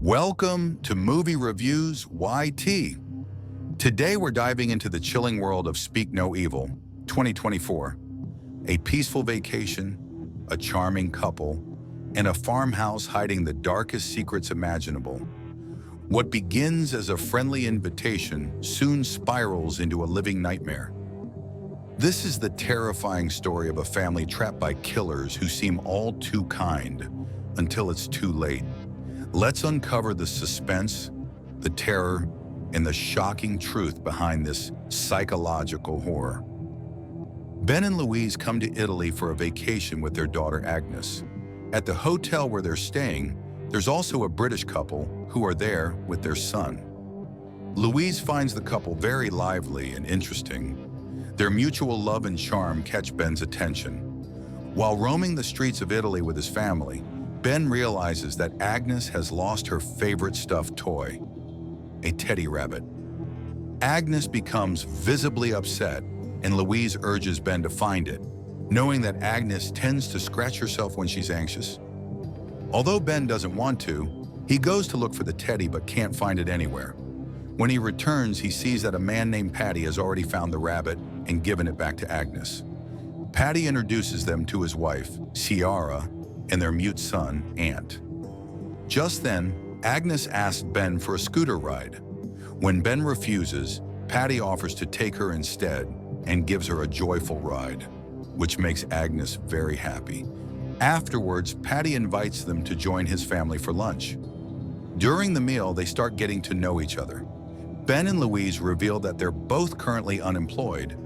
Welcome to Movie Reviews YT. Today we're diving into the chilling world of Speak No Evil, 2024. A peaceful vacation, a charming couple, and a farmhouse hiding the darkest secrets imaginable. What begins as a friendly invitation soon spirals into a living nightmare. This is the terrifying story of a family trapped by killers who seem all too kind until it's too late. Let's uncover the suspense, the terror, and the shocking truth behind this psychological horror. Ben and Louise come to Italy for a vacation with their daughter Agnes. At the hotel where they're staying, there's also a British couple who are there with their son. Louise finds the couple very lively and interesting. Their mutual love and charm catch Ben's attention. While roaming the streets of Italy with his family, Ben realizes that Agnes has lost her favorite stuffed toy, a teddy rabbit. Agnes becomes visibly upset, and Louise urges Ben to find it, knowing that Agnes tends to scratch herself when she's anxious. Although Ben doesn't want to, he goes to look for the teddy but can't find it anywhere. When he returns, he sees that a man named Patty has already found the rabbit and given it back to Agnes. Patty introduces them to his wife, Ciara, and their mute son, Ant. Just then, Agnes asks Ben for a scooter ride. When Ben refuses, Patty offers to take her instead and gives her a joyful ride, which makes Agnes very happy. Afterwards, Patty invites them to join his family for lunch. During the meal, they start getting to know each other. Ben and Louise reveal that they're both currently unemployed.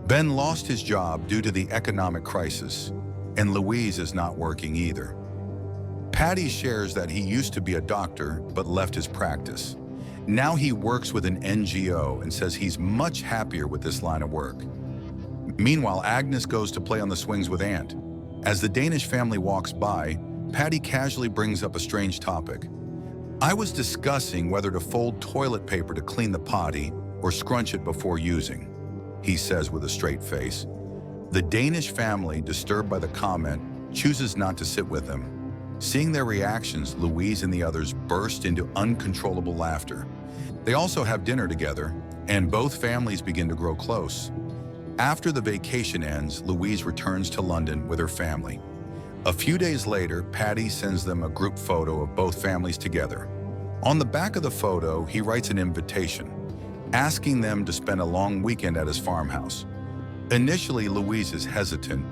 Ben lost his job due to the economic crisis, and Louise is not working either. Patty shares that he used to be a doctor but left his practice. Now he works with an NGO and says he's much happier with this line of work. Meanwhile, Agnes goes to play on the swings with Ant. As the Danish family walks by, Patty casually brings up a strange topic. "I was discussing whether to fold toilet paper to clean the potty or scrunch it before using," he says with a straight face. The Danish family, disturbed by the comment, chooses not to sit with them. Seeing their reactions, Louise and the others burst into uncontrollable laughter. They also have dinner together, and both families begin to grow close. After the vacation ends, Louise returns to London with her family. A few days later, Patty sends them a group photo of both families together. On the back of the photo, he writes an invitation, asking them to spend a long weekend at his farmhouse. Initially, Louise is hesitant.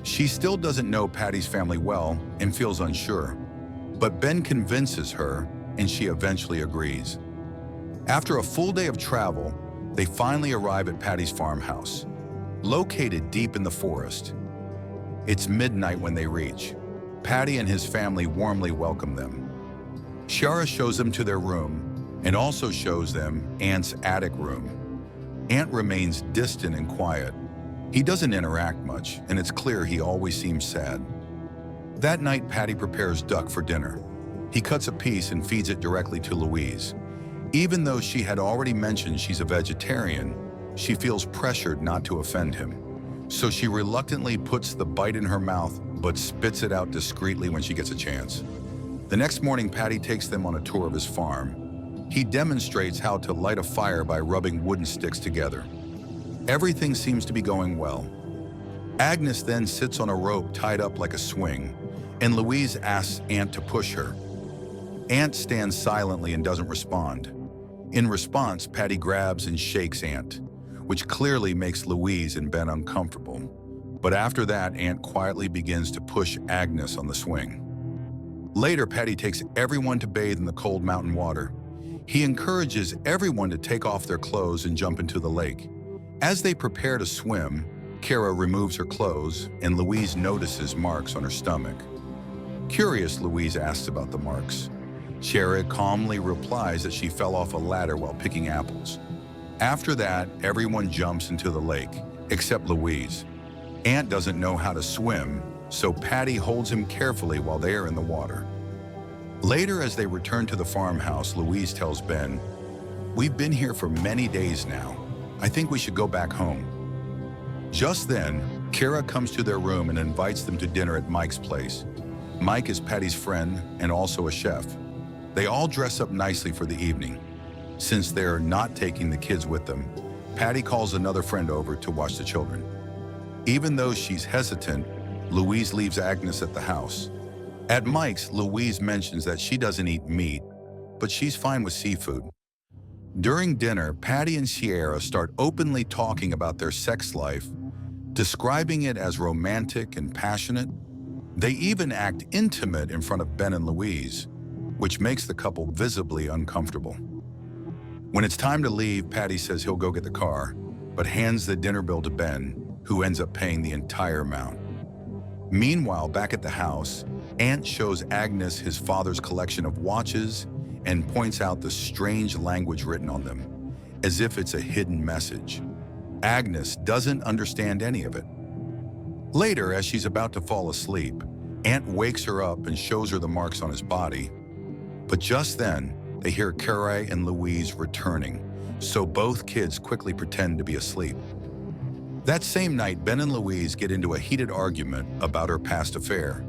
She still doesn't know Patty's family well and feels unsure. But Ben convinces her, and she eventually agrees. After a full day of travel, they finally arrive at Patty's farmhouse, located deep in the forest. It's midnight when they reach. Patty and his family warmly welcome them. Ciara shows them to their room and also shows them Ant's attic room. Ant remains distant and quiet. He doesn't interact much, and it's clear he always seems sad. That night, Patty prepares duck for dinner. He cuts a piece and feeds it directly to Louise. Even though she had already mentioned she's a vegetarian, she feels pressured not to offend him. So she reluctantly puts the bite in her mouth, but spits it out discreetly when she gets a chance. The next morning, Patty takes them on a tour of his farm. He demonstrates how to light a fire by rubbing wooden sticks together. Everything seems to be going well. Agnes then sits on a rope tied up like a swing, and Louise asks Ant to push her. Ant stands silently and doesn't respond. In response, Patty grabs and shakes Ant, which clearly makes Louise and Ben uncomfortable. But after that, Ant quietly begins to push Agnes on the swing. Later, Patty takes everyone to bathe in the cold mountain water. He encourages everyone to take off their clothes and jump into the lake. As they prepare to swim, Ciara removes her clothes, and Louise notices marks on her stomach. Curious, Louise asks about the marks. Ciara calmly replies that she fell off a ladder while picking apples. After that, everyone jumps into the lake, except Louise. Ant doesn't know how to swim, so Patty holds him carefully while they are in the water. Later, as they return to the farmhouse, Louise tells Ben, "We've been here for many days now. I think we should go back home." Just then, Ciara comes to their room and invites them to dinner at Mike's place. Mike is Patty's friend and also a chef. They all dress up nicely for the evening. Since they're not taking the kids with them, Patty calls another friend over to watch the children. Even though she's hesitant, Louise leaves Agnes at the house. At Mike's, Louise mentions that she doesn't eat meat, but she's fine with seafood. During dinner, Patty and Sierra start openly talking about their sex life, describing it as romantic and passionate. They even act intimate in front of Ben and Louise, which makes the couple visibly uncomfortable. When it's time to leave, Patty says he'll go get the car, but hands the dinner bill to Ben, who ends up paying the entire amount. Meanwhile, back at the house, Ant shows Agnes his father's collection of watches and points out the strange language written on them, as if it's a hidden message. Agnes doesn't understand any of it. Later, as she's about to fall asleep, Ant wakes her up and shows her the marks on his body. But just then, they hear Carrie and Louise returning, so both kids quickly pretend to be asleep. That same night, Ben and Louise get into a heated argument about her past affair.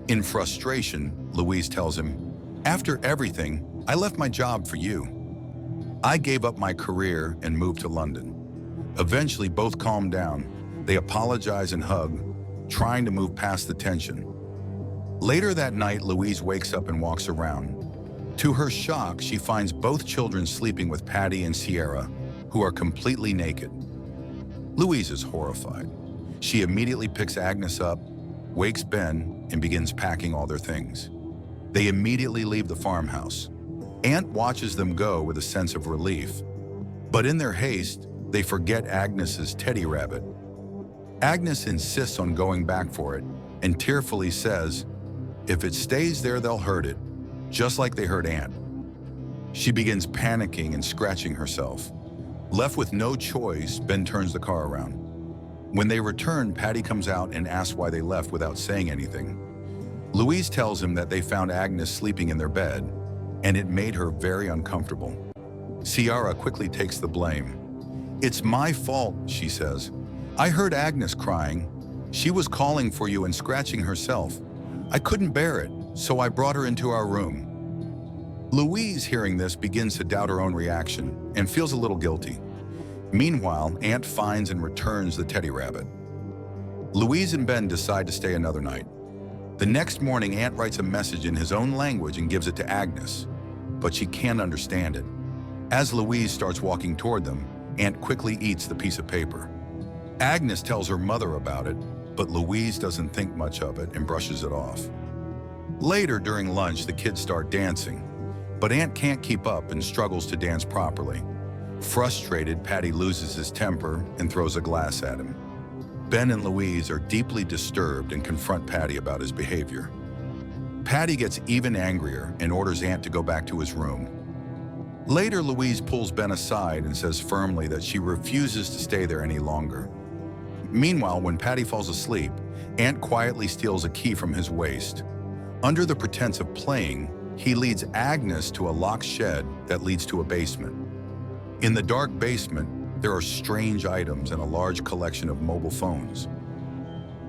In frustration, Louise tells him, "After everything, I left my job for you. I gave up my career and moved to London." Eventually, both calm down. They apologize and hug, trying to move past the tension. Later that night, Louise wakes up and walks around. To her shock, she finds both children sleeping with Patty and Sierra, who are completely naked. Louise is horrified. She immediately picks Agnes up, wakes Ben, and begins packing all their things. They immediately leave the farmhouse. Ant watches them go with a sense of relief. But in their haste, they forget Agnes's teddy rabbit. Agnes insists on going back for it and tearfully says, "If it stays there, they'll hurt it, just like they hurt Ant." She begins panicking and scratching herself. Left with no choice, Ben turns the car around. When they return, Patty comes out and asks why they left without saying anything. Louise tells him that they found Agnes sleeping in their bed, and it made her very uncomfortable. Sierra quickly takes the blame. "It's my fault," she says. "I heard Agnes crying. She was calling for you and scratching herself. I couldn't bear it, so I brought her into our room." Louise, hearing this, begins to doubt her own reaction and feels a little guilty. Meanwhile, Ant finds and returns the teddy rabbit. Louise and Ben decide to stay another night. The next morning, Ant writes a message in his own language and gives it to Agnes, but she can't understand it. As Louise starts walking toward them, Ant quickly eats the piece of paper. Agnes tells her mother about it, but Louise doesn't think much of it and brushes it off. Later, during lunch, the kids start dancing, but Ant can't keep up and struggles to dance properly. Frustrated, Patty loses his temper and throws a glass at him. Ben and Louise are deeply disturbed and confront Patty about his behavior. Patty gets even angrier and orders Ant to go back to his room. Later, Louise pulls Ben aside and says firmly that she refuses to stay there any longer. Meanwhile, when Patty falls asleep, Ant quietly steals a key from his waist. Under the pretense of playing, he leads Agnes to a locked shed that leads to a basement. In the dark basement, there are strange items and a large collection of mobile phones.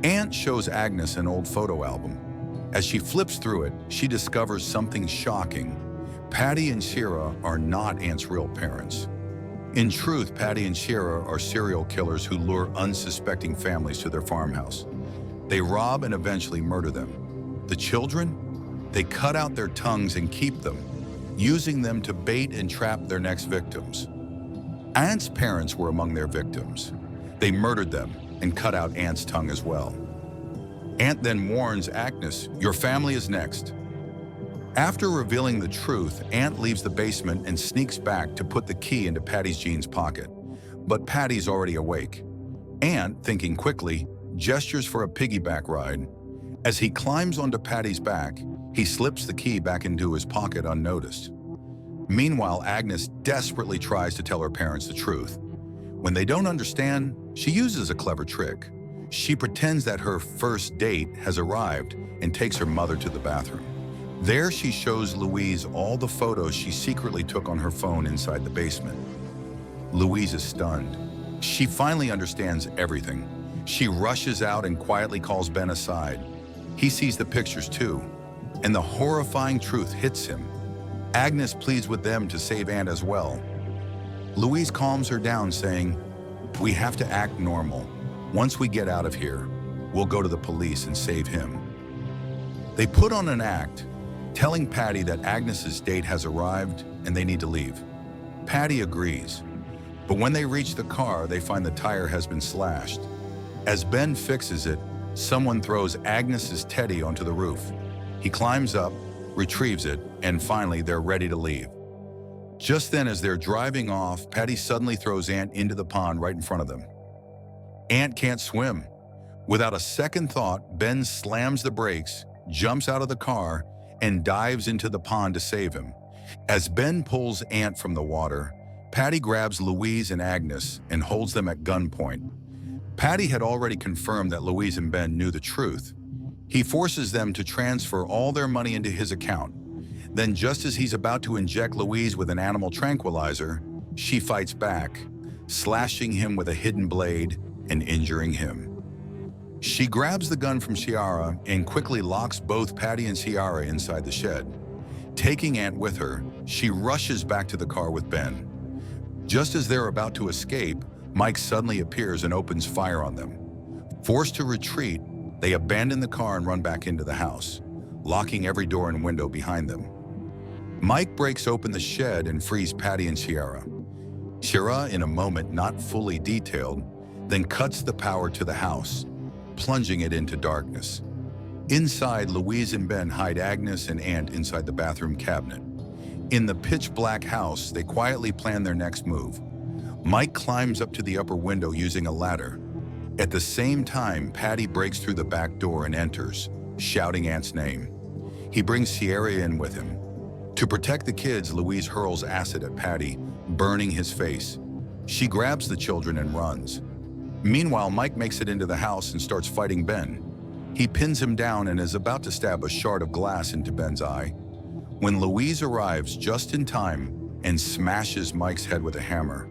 Ant shows Agnes an old photo album. As she flips through it, she discovers something shocking. Patty and Sierra are not Ant's real parents. In truth, Patty and Sierra are serial killers who lure unsuspecting families to their farmhouse. They rob and eventually murder them. The children? They cut out their tongues and keep them, using them to bait and trap their next victims. Ant's parents were among their victims. They murdered them and cut out Ant's tongue as well. Ant then warns Agnes, "Your family is next." After revealing the truth, Ant leaves the basement and sneaks back to put the key into Patty's jeans pocket. But Patty's already awake. Ant, thinking quickly, gestures for a piggyback ride. As he climbs onto Patty's back, he slips the key back into his pocket unnoticed. Meanwhile, Agnes desperately tries to tell her parents the truth. When they don't understand, she uses a clever trick. She pretends that her first date has arrived and takes her mother to the bathroom. There she shows Louise all the photos she secretly took on her phone inside the basement. Louise is stunned. She finally understands everything. She rushes out and quietly calls Ben aside. He sees the pictures too, and the horrifying truth hits him. Agnes pleads with them to save Aunt as well. Louise calms her down, saying, "We have to act normal. Once we get out of here, we'll go to the police and save him." They put on an act, telling Patty that Agnes's date has arrived and they need to leave. Patty agrees, but when they reach the car, they find the tire has been slashed. As Ben fixes it, someone throws Agnes's teddy onto the roof. He climbs up, retrieves it, and finally they're ready to leave. Just then, as they're driving off, Patty suddenly throws Aunt into the pond right in front of them. Aunt can't swim. Without a second thought, Ben slams the brakes, jumps out of the car, and dives into the pond to save him. As Ben pulls Aunt from the water, Patty grabs Louise and Agnes and holds them at gunpoint. Patty had already confirmed that Louise and Ben knew the truth. He forces them to transfer all their money into his account. Then, just as he's about to inject Louise with an animal tranquilizer, she fights back, slashing him with a hidden blade and injuring him. She grabs the gun from Ciara and quickly locks both Patty and Ciara inside the shed. Taking Aunt with her, she rushes back to the car with Ben. Just as they're about to escape, Mike suddenly appears and opens fire on them. Forced to retreat, they abandon the car and run back into the house, locking every door and window behind them. Mike breaks open the shed and frees Patty and Ciara. Ciara, in a moment not fully detailed, then cuts the power to the house, plunging it into darkness. Inside, Louise and Ben hide Agnes and Aunt inside the bathroom cabinet. In the pitch-black house, they quietly plan their next move. Mike climbs up to the upper window using a ladder. At the same time, Patty breaks through the back door and enters, shouting Aunt's name. He brings Ciara in with him. To protect the kids, Louise hurls acid at Patty, burning his face. She grabs the children and runs. Meanwhile, Mike makes it into the house and starts fighting Ben. He pins him down and is about to stab a shard of glass into Ben's eye, when Louise arrives just in time and smashes Mike's head with a hammer,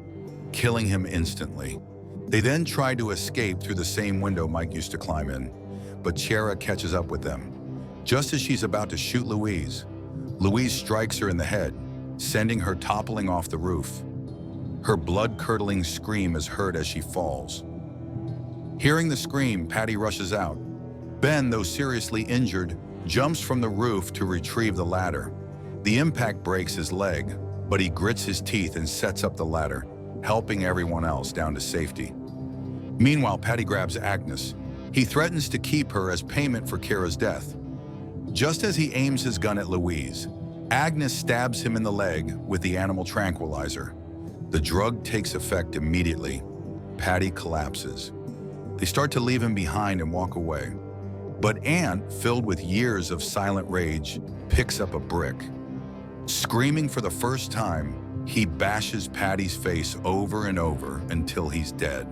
killing him instantly. They then try to escape through the same window Mike used to climb in, but Ciara catches up with them. Just as she's about to shoot Louise, Louise strikes her in the head, sending her toppling off the roof. Her blood-curdling scream is heard as she falls. Hearing the scream, Patty rushes out. Ben, though seriously injured, jumps from the roof to retrieve the ladder. The impact breaks his leg, but he grits his teeth and sets up the ladder, helping everyone else down to safety. Meanwhile, Patty grabs Agnes. He threatens to keep her as payment for Kira's death. Just as he aims his gun at Louise, Agnes stabs him in the leg with the animal tranquilizer. The drug takes effect immediately. Patty collapses. They start to leave him behind and walk away. But Aunt, filled with years of silent rage, picks up a brick. Screaming for the first time, he bashes Patty's face over and over until he's dead.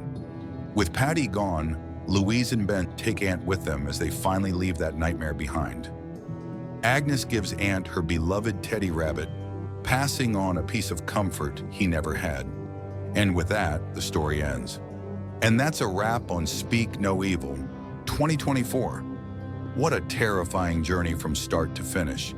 With Patty gone, Louise and Ben take Aunt with them as they finally leave that nightmare behind. Agnes gives Aunt her beloved teddy rabbit, passing on a piece of comfort he never had. And with that, the story ends. And that's a wrap on Speak No Evil 2024. What a terrifying journey from start to finish.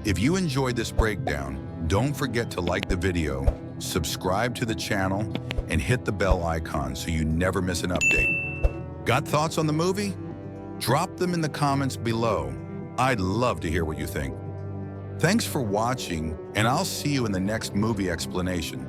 If you enjoyed this breakdown, don't forget to like the video, subscribe to the channel, and hit the bell icon so you never miss an update. Got thoughts on the movie? Drop them in the comments below. I'd love to hear what you think. Thanks for watching, and I'll see you in the next movie explanation.